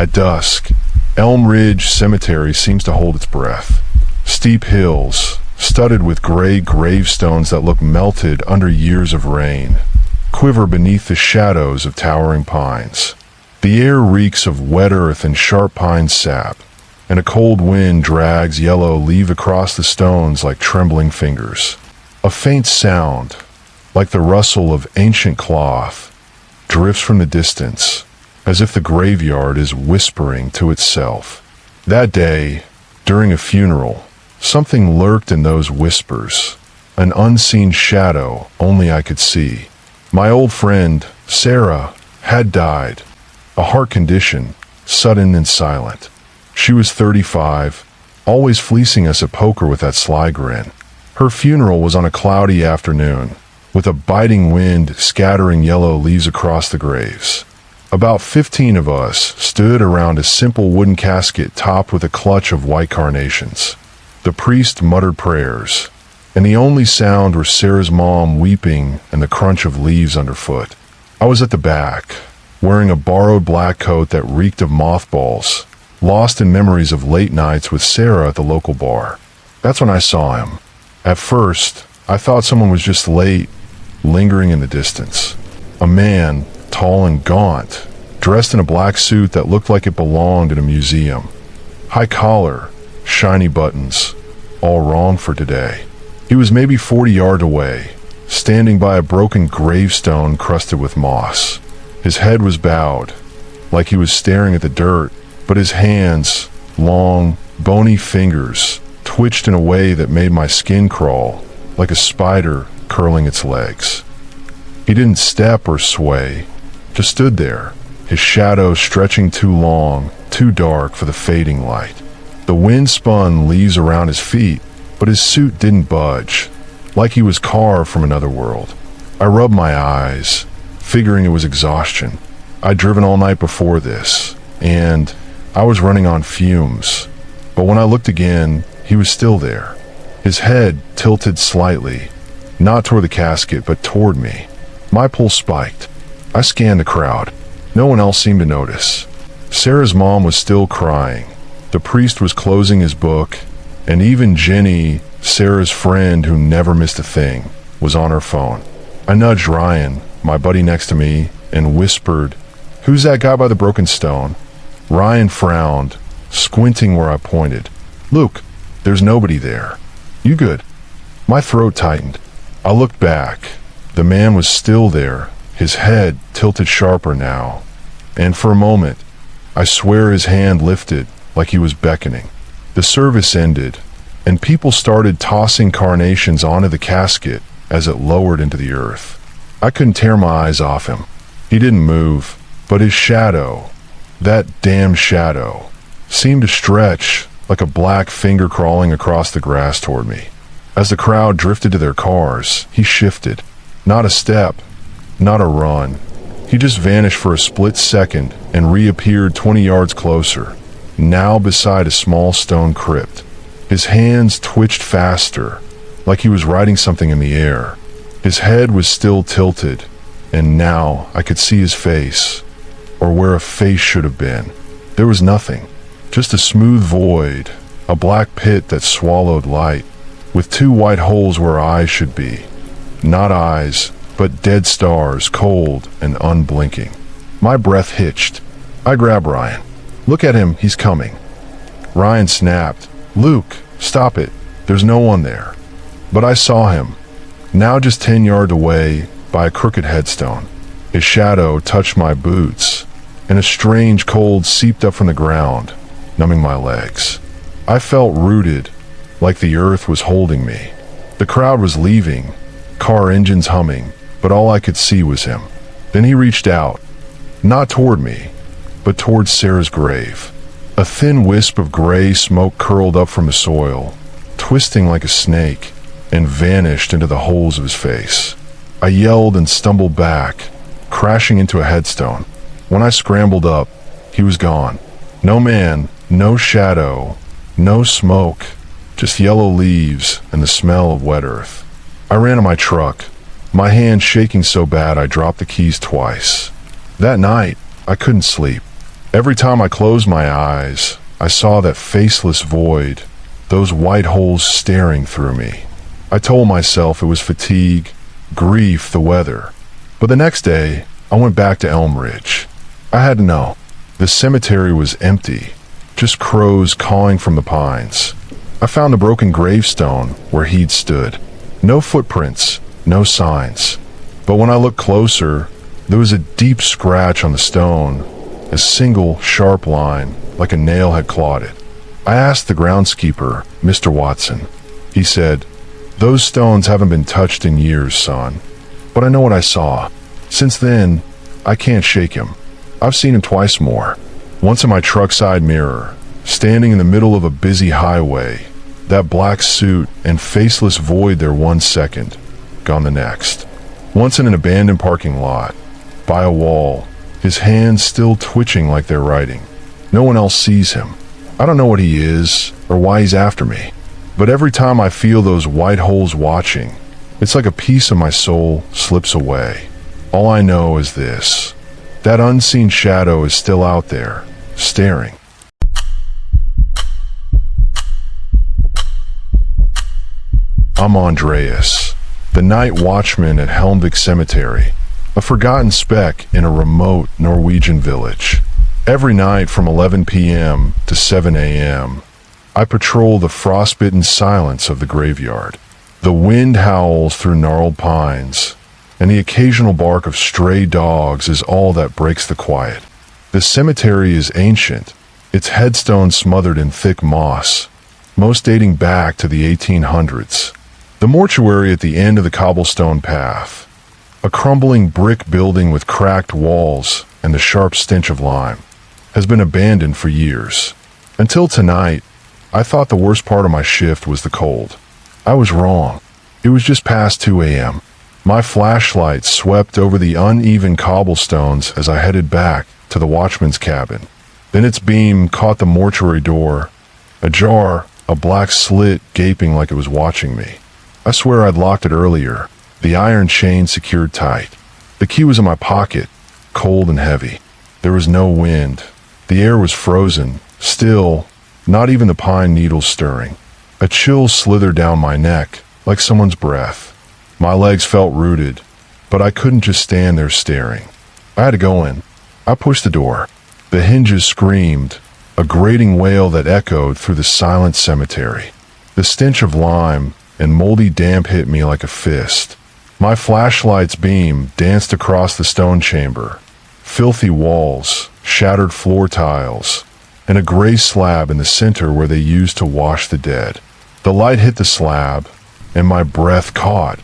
At dusk, Elm Ridge Cemetery seems to hold its breath. Steep hills, studded with gray gravestones that look melted under years of rain, quiver beneath the shadows of towering pines. The air reeks of wet earth and sharp pine sap, and a cold wind drags yellow leaf across the stones like trembling fingers. A faint sound, like the rustle of ancient cloth, drifts from the distance, as if the graveyard is whispering to itself. That day, during a funeral, something lurked in those whispers, an unseen shadow only I could see. My old friend, Sarah, had died. A heart condition, sudden and silent. She was 35, always fleecing us at poker with that sly grin. Her funeral was on a cloudy afternoon, with a biting wind scattering yellow leaves across the graves. About 15 of us stood around a simple wooden casket topped with a clutch of white carnations. The priest muttered prayers, and the only sound was Sarah's mom weeping and the crunch of leaves underfoot. I was at the back, wearing a borrowed black coat that reeked of mothballs, lost in memories of late nights with Sarah at the local bar. That's when I saw him. At first, I thought someone was just late, lingering in the distance. A man, tall and gaunt, dressed in a black suit that looked like it belonged in a museum. High collar, shiny buttons, all wrong for today. He was maybe 40 yards away, standing by a broken gravestone crusted with moss. His head was bowed, like he was staring at the dirt, but his hands, long, bony fingers, twitched in a way that made my skin crawl, like a spider curling its legs. He didn't step or sway, just stood there, his shadow stretching too long, too dark for the fading light. The wind spun leaves around his feet, but his suit didn't budge, like he was carved from another world. I rubbed my eyes, figuring it was exhaustion. I'd driven all night before this, and I was running on fumes. But when I looked again, he was still there. His head tilted slightly, not toward the casket, but toward me. My pulse spiked. I scanned the crowd. No one else seemed to notice. Sarah's mom was still crying. The priest was closing his book, and even Jenny, Sarah's friend who never missed a thing, was on her phone. I nudged Ryan, my buddy next to me, and whispered, "Who's that guy by the broken stone?" Ryan frowned, squinting where I pointed. "Luke, there's nobody there." "You good?" My throat tightened. I looked back. The man was still there, his head tilted sharper now. And for a moment, I swear his hand lifted like he was beckoning. The service ended, and people started tossing carnations onto the casket as it lowered into the earth. I couldn't tear my eyes off him. He didn't move, but his shadow, that damn shadow, seemed to stretch like a black finger crawling across the grass toward me. As the crowd drifted to their cars, he shifted. Not a step, not a run. He just vanished for a split second and reappeared 20 yards closer, now beside a small stone crypt. His hands twitched faster, like he was writing something in the air. His head was still tilted, and now I could see his face, or where a face should have been. There was nothing, just a smooth void, a black pit that swallowed light, with two white holes where eyes should be. Not eyes, but dead stars, cold and unblinking. My breath hitched. I grabbed Ryan. "Look at him, he's coming." Ryan snapped, "Luke, stop it. There's no one there." But I saw him, now just 10 yards away by a crooked headstone. His shadow touched my boots, and a strange cold seeped up from the ground, numbing my legs. I felt rooted, like the earth was holding me. The crowd was leaving, car engines humming, but all I could see was him. Then he reached out, not toward me, but toward Sarah's grave. A thin wisp of gray smoke curled up from the soil, twisting like a snake, and vanished into the holes of his face. I yelled and stumbled back, crashing into a headstone. When I scrambled up, he was gone. No man, no shadow, no smoke, just yellow leaves and the smell of wet earth. I ran to my truck, my hand shaking so bad I dropped the keys twice. That night, I couldn't sleep. Every time I closed my eyes, I saw that faceless void, those white holes staring through me. I told myself it was fatigue, grief, the weather. But the next day, I went back to Elm Ridge. I had to know. The cemetery was empty, just crows cawing from the pines. I found a broken gravestone where he'd stood. No footprints, no signs. But when I looked closer, there was a deep scratch on the stone, a single sharp line, like a nail had clawed it. I asked the groundskeeper, Mr. Watson. He said, "Those stones haven't been touched in years, son. But I know what I saw. Since then, I can't shake him. I've seen him twice more. Once in my truck side mirror, standing in the middle of a busy highway, that black suit and faceless void there 1 second, gone the next. Once in an abandoned parking lot, by a wall, his hands still twitching like they're writing. No one else sees him. I don't know what he is or why he's after me. But every time I feel those white holes watching, it's like a piece of my soul slips away. All I know is this: that unseen shadow is still out there, staring." I'm Andreas, the night watchman at Helmvik Cemetery, a forgotten speck in a remote Norwegian village. Every night from 11 p.m. to 7 a.m., I patrol the frostbitten silence of the graveyard. The wind howls through gnarled pines, and the occasional bark of stray dogs is all that breaks the quiet. The cemetery is ancient, its headstones smothered in thick moss, most dating back to the 1800s. The mortuary at the end of the cobblestone path, a crumbling brick building with cracked walls and the sharp stench of lime, has been abandoned for years. Until tonight, I thought the worst part of my shift was the cold. I was wrong. It was just past 2 a.m. My flashlight swept over the uneven cobblestones as I headed back to the watchman's cabin. Then its beam caught the mortuary door, ajar, a black slit gaping like it was watching me. I swear I'd locked it earlier, the iron chain secured tight. The key was in my pocket, cold and heavy. There was no wind. The air was frozen, still, not even the pine needles stirring. A chill slithered down my neck, like someone's breath. My legs felt rooted, but I couldn't just stand there staring. I had to go in. I pushed the door. The hinges screamed, a grating wail that echoed through the silent cemetery. The stench of lime and moldy damp hit me like a fist. My flashlight's beam danced across the stone chamber. Filthy walls, shattered floor tiles, and a gray slab in the center where they used to wash the dead. The light hit the slab, and my breath caught.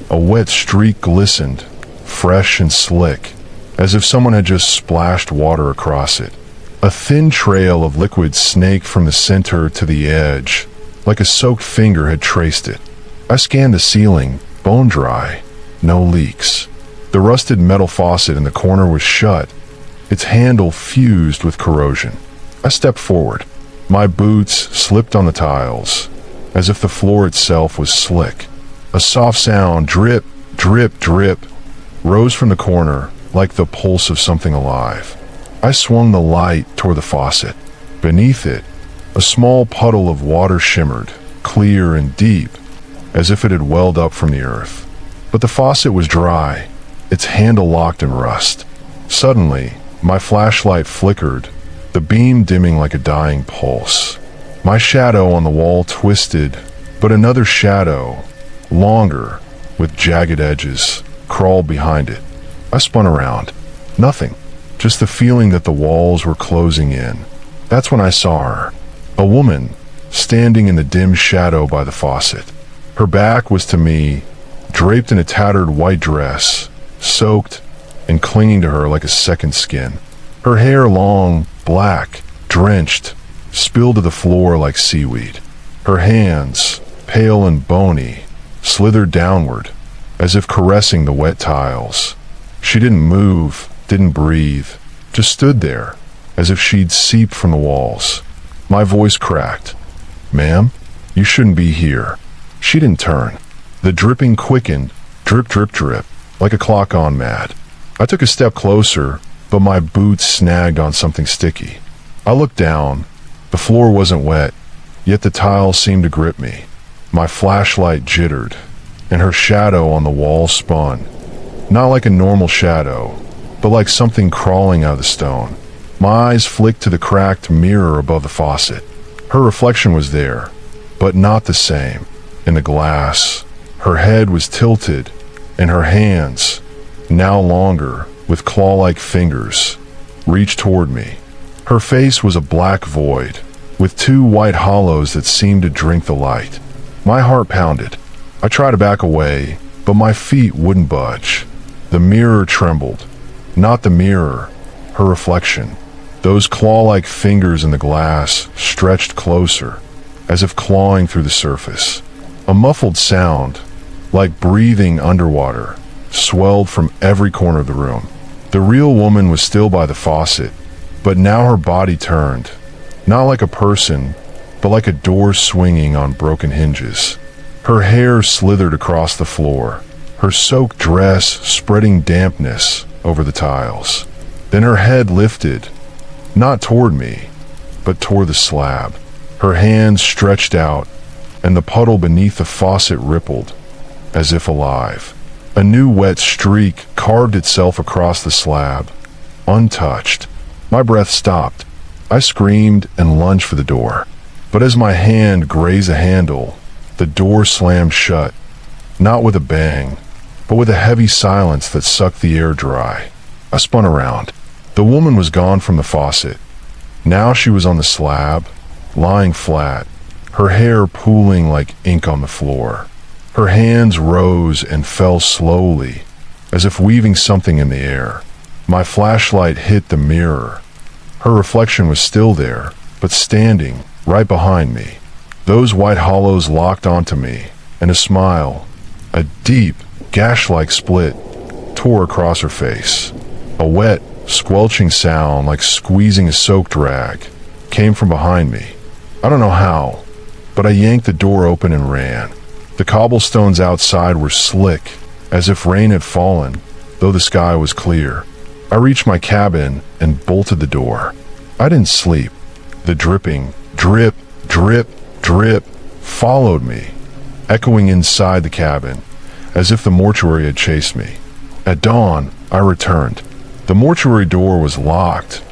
A wet streak glistened, fresh and slick, as if someone had just splashed water across it. A thin trail of liquid snaked from the center to the edge, like a soaked finger had traced it. I scanned the ceiling, bone dry, no leaks. The rusted metal faucet in the corner was shut, its handle fused with corrosion. I stepped forward. My boots slipped on the tiles, as if the floor itself was slick. A soft sound, drip, drip, drip, rose from the corner like the pulse of something alive. I swung the light toward the faucet. Beneath it, a small puddle of water shimmered, clear and deep, as if it had welled up from the earth. But the faucet was dry, its handle locked in rust. Suddenly, my flashlight flickered, the beam dimming like a dying pulse. My shadow on the wall twisted, but another shadow, longer, with jagged edges, crawled behind it. I spun around. Nothing. Just the feeling that the walls were closing in. That's when I saw her. A woman, standing in the dim shadow by the faucet. Her back was to me, draped in a tattered white dress, soaked and clinging to her like a second skin. Her hair long, black, drenched, spilled to the floor like seaweed. Her hands, pale and bony, slithered downward, as if caressing the wet tiles. She didn't move, didn't breathe, just stood there, as if she'd seeped from the walls. My voice cracked. "Ma'am, you shouldn't be here." She didn't turn. The dripping quickened, drip, drip, drip, like a clock gone mad. I took a step closer, but my boots snagged on something sticky. I looked down. The floor wasn't wet, yet the tiles seemed to grip me. My flashlight jittered, and her shadow on the wall spun. Not like a normal shadow, but like something crawling out of the stone. My eyes flicked to the cracked mirror above the faucet. Her reflection was there, but not the same. In the glass, her head was tilted, and her hands, now longer, with claw-like fingers, reached toward me. Her face was a black void, with two white hollows that seemed to drink the light. My heart pounded. I tried to back away, but my feet wouldn't budge. The mirror trembled. Not the mirror, her reflection. Those claw-like fingers in the glass stretched closer, as if clawing through the surface. A muffled sound, like breathing underwater, swelled from every corner of the room. The real woman was still by the faucet, but now her body turned, not like a person, but like a door swinging on broken hinges. Her hair slithered across the floor, her soaked dress spreading dampness over the tiles. Then her head lifted, not toward me, but toward the slab. Her hands stretched out, and the puddle beneath the faucet rippled, as if alive. A new wet streak carved itself across the slab, untouched. My breath stopped. I screamed and lunged for the door. But as my hand grazed the handle, the door slammed shut, not with a bang, but with a heavy silence that sucked the air dry. I spun around. The woman was gone from the faucet. Now she was on the slab, lying flat, her hair pooling like ink on the floor. Her hands rose and fell slowly, as if weaving something in the air. My flashlight hit the mirror. Her reflection was still there, but standing right behind me. Those white hollows locked onto me, and a smile, a deep, gash-like split, tore across her face. A wet, squelching sound like squeezing a soaked rag came from behind me. I don't know how, but I yanked the door open and ran. The cobblestones outside were slick, as if rain had fallen, though the sky was clear. I reached my cabin and bolted the door. I didn't sleep. The dripping, drip, drip, drip, followed me, echoing inside the cabin, as if the mortuary had chased me. At dawn, I returned. The mortuary door was locked,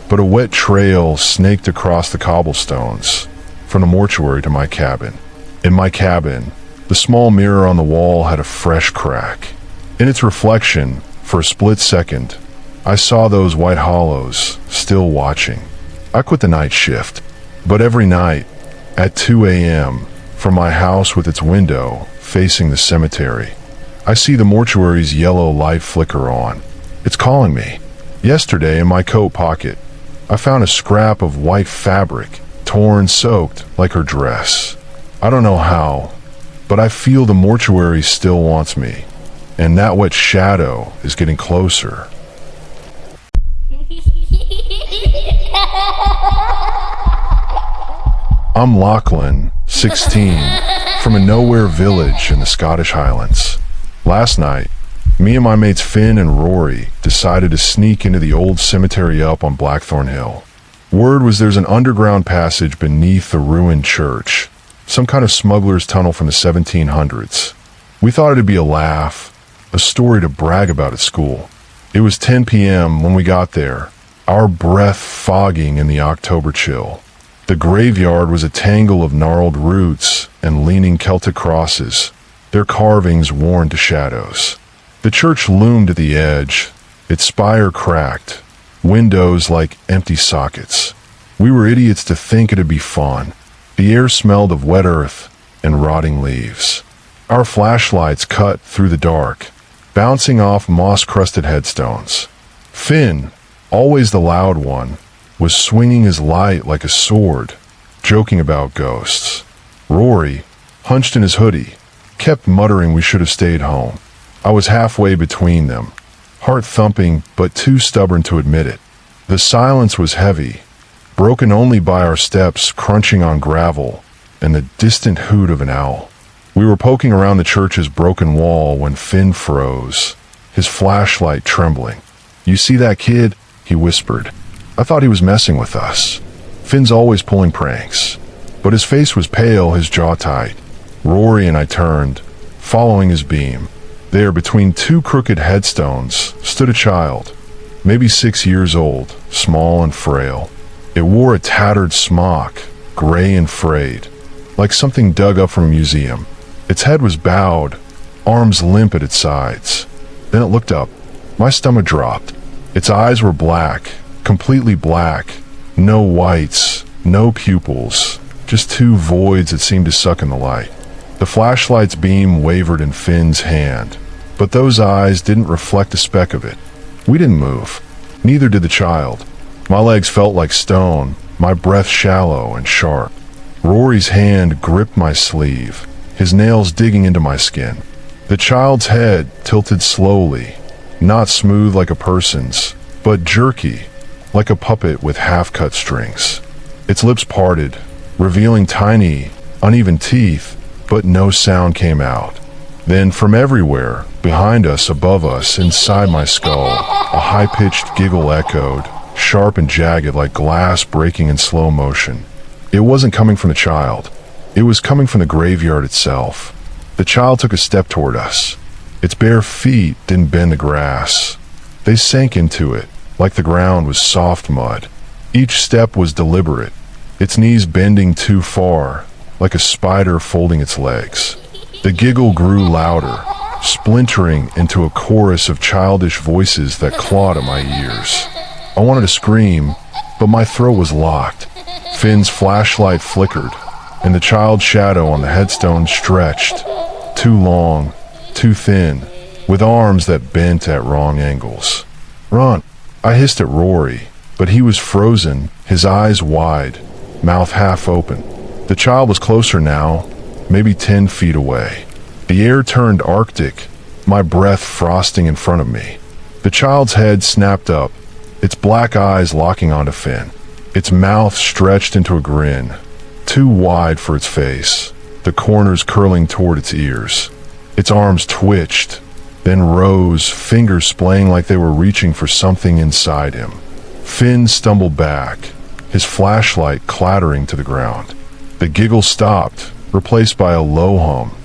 but a wet trail snaked across the cobblestones, from the mortuary to my cabin. In my cabin, the small mirror on the wall had a fresh crack. In its reflection, for a split second, I saw those white hollows, still watching. I quit the night shift, but every night, at 2 a.m., from my house with its window facing the cemetery, I see the mortuary's yellow light flicker on. It's calling me. Yesterday, in my coat pocket, I found a scrap of white fabric, torn, soaked, like her dress. I don't know how, but I feel the mortuary still wants me, and that wet shadow is getting closer. I'm Lachlan, 16, from a nowhere village in the Scottish Highlands. Last night, me and my mates Finn and Rory decided to sneak into the old cemetery up on Blackthorn Hill. Word was there's an underground passage beneath the ruined church, some kind of smuggler's tunnel from the 1700s. We thought it'd be a laugh, a story to brag about at school. It was 10 p.m. when we got there, our breath fogging in the October chill. The graveyard was a tangle of gnarled roots and leaning Celtic crosses, their carvings worn to shadows. The church loomed at the edge, its spire cracked, windows like empty sockets. We were idiots to think it'd be fun. The air smelled of wet earth and rotting leaves. Our flashlights cut through the dark, bouncing off moss-crusted headstones. Finn, always the loud one, was swinging his light like a sword, joking about ghosts. Rory, hunched in his hoodie, kept muttering we should have stayed home. I was halfway between them, heart thumping but too stubborn to admit it. The silence was heavy, broken only by our steps crunching on gravel and the distant hoot of an owl. We were poking around the church's broken wall when Finn froze, his flashlight trembling. "You see that kid?" he whispered. I thought he was messing with us. Finn's always pulling pranks. But his face was pale, his jaw tight. Rory and I turned, following his beam. There, between two crooked headstones, stood a child, maybe 6 years old, small and frail. It wore a tattered smock, gray and frayed, like something dug up from a museum. Its head was bowed, arms limp at its sides. Then it looked up. My stomach dropped. Its eyes were black, completely black. No whites, no pupils, just two voids that seemed to suck in the light. The flashlight's beam wavered in Finn's hand, but those eyes didn't reflect a speck of it. We didn't move. Neither did the child. My legs felt like stone, my breath shallow and sharp. Rory's hand gripped my sleeve, his nails digging into my skin. The child's head tilted slowly, not smooth like a person's, but jerky, like a puppet with half-cut strings. Its lips parted, revealing tiny, uneven teeth, but no sound came out. Then from everywhere, behind us, above us, inside my skull, a high-pitched giggle echoed, sharp and jagged like glass breaking in slow motion. It wasn't coming from the child. It was coming from the graveyard itself. The child took a step toward us. Its bare feet didn't bend the grass. They sank into it, like the ground was soft mud. Each step was deliberate, its knees bending too far, like a spider folding its legs. The giggle grew louder, splintering into a chorus of childish voices that clawed at my ears. I wanted to scream, but my throat was locked. Finn's flashlight flickered, and the child's shadow on the headstone stretched, too long, too thin, with arms that bent at wrong angles. Run! I hissed at Rory, but he was frozen, his eyes wide, mouth half open. The child was closer now, maybe 10 feet away. The air turned arctic, my breath frosting in front of me. The child's head snapped up, its black eyes locking onto Finn. Its mouth stretched into a grin, too wide for its face, the corners curling toward its ears. Its arms twitched, then rose, fingers splaying like they were reaching for something inside him. Finn stumbled back, his flashlight clattering to the ground. The giggle stopped, replaced by a low hum,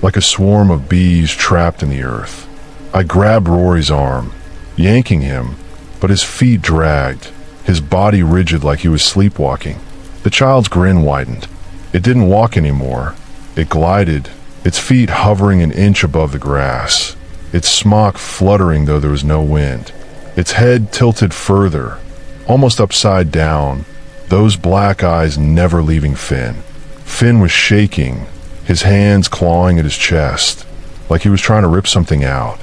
like a swarm of bees trapped in the earth. I grabbed Rory's arm, yanking him, but his feet dragged, his body rigid like he was sleepwalking. The child's grin widened. It didn't walk anymore. It glided, its feet hovering an inch above the grass, its smock fluttering though there was no wind. Its head tilted further, almost upside down, those black eyes never leaving Finn. Finn was shaking, his hands clawing at his chest, like he was trying to rip something out.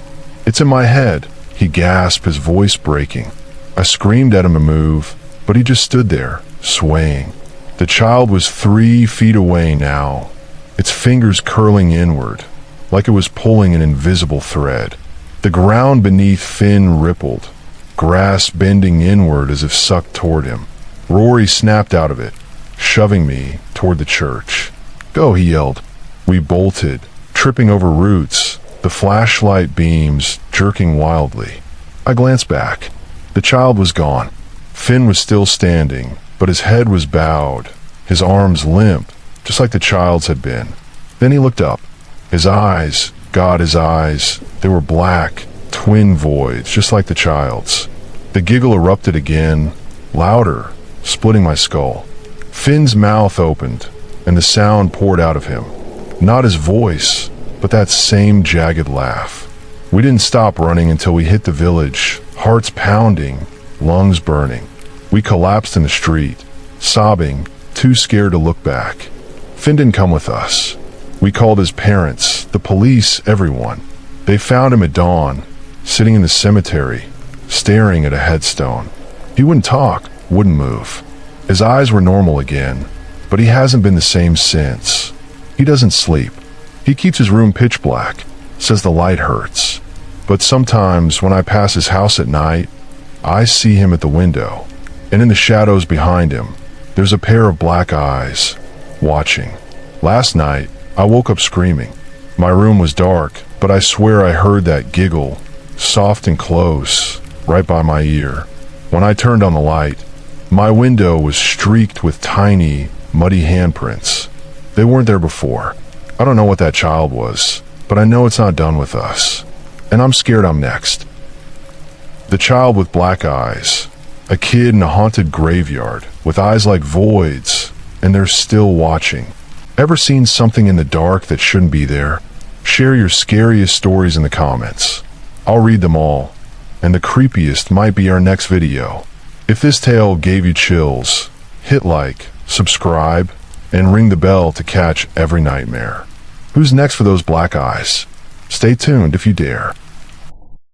It's in my head, he gasped, his voice breaking. I screamed at him to move, but he just stood there, swaying. The child was 3 feet away now, its fingers curling inward, like it was pulling an invisible thread. The ground beneath Finn rippled, grass bending inward as if sucked toward him. Rory snapped out of it, shoving me toward the church. Go, he yelled. We bolted, tripping over roots, the flashlight beams jerking wildly. I glanced back. The child was gone. Finn was still standing, but his head was bowed, his arms limp, just like the child's had been. Then he looked up. His eyes, God, his eyes, they were black, twin voids, just like the child's. The giggle erupted again, louder, splitting my skull. Finn's mouth opened, and the sound poured out of him. Not his voice, but that same jagged laugh. We didn't stop running until we hit the village, hearts pounding, lungs burning. We collapsed in the street, sobbing, too scared to look back. Finn didn't come with us. We called his parents, the police, everyone. They found him at dawn, sitting in the cemetery, staring at a headstone. He wouldn't talk, wouldn't move. His eyes were normal again, but he hasn't been the same since. He doesn't sleep. He keeps his room pitch black, says the light hurts. But sometimes when I pass his house at night, I see him at the window, and in the shadows behind him, there's a pair of black eyes, watching. Last night, I woke up screaming. My room was dark, but I swear I heard that giggle, soft and close, right by my ear. When I turned on the light, my window was streaked with tiny, muddy handprints. They weren't there before. I don't know what that child was, but I know it's not done with us. And I'm scared I'm next. The child with black eyes. A kid in a haunted graveyard with eyes like voids, and they're still watching. Ever seen something in the dark that shouldn't be there? Share your scariest stories in the comments. I'll read them all, and the creepiest might be our next video. If this tale gave you chills, hit like, subscribe, and ring the bell to catch every nightmare. Who's next for those black eyes? Stay tuned if you dare.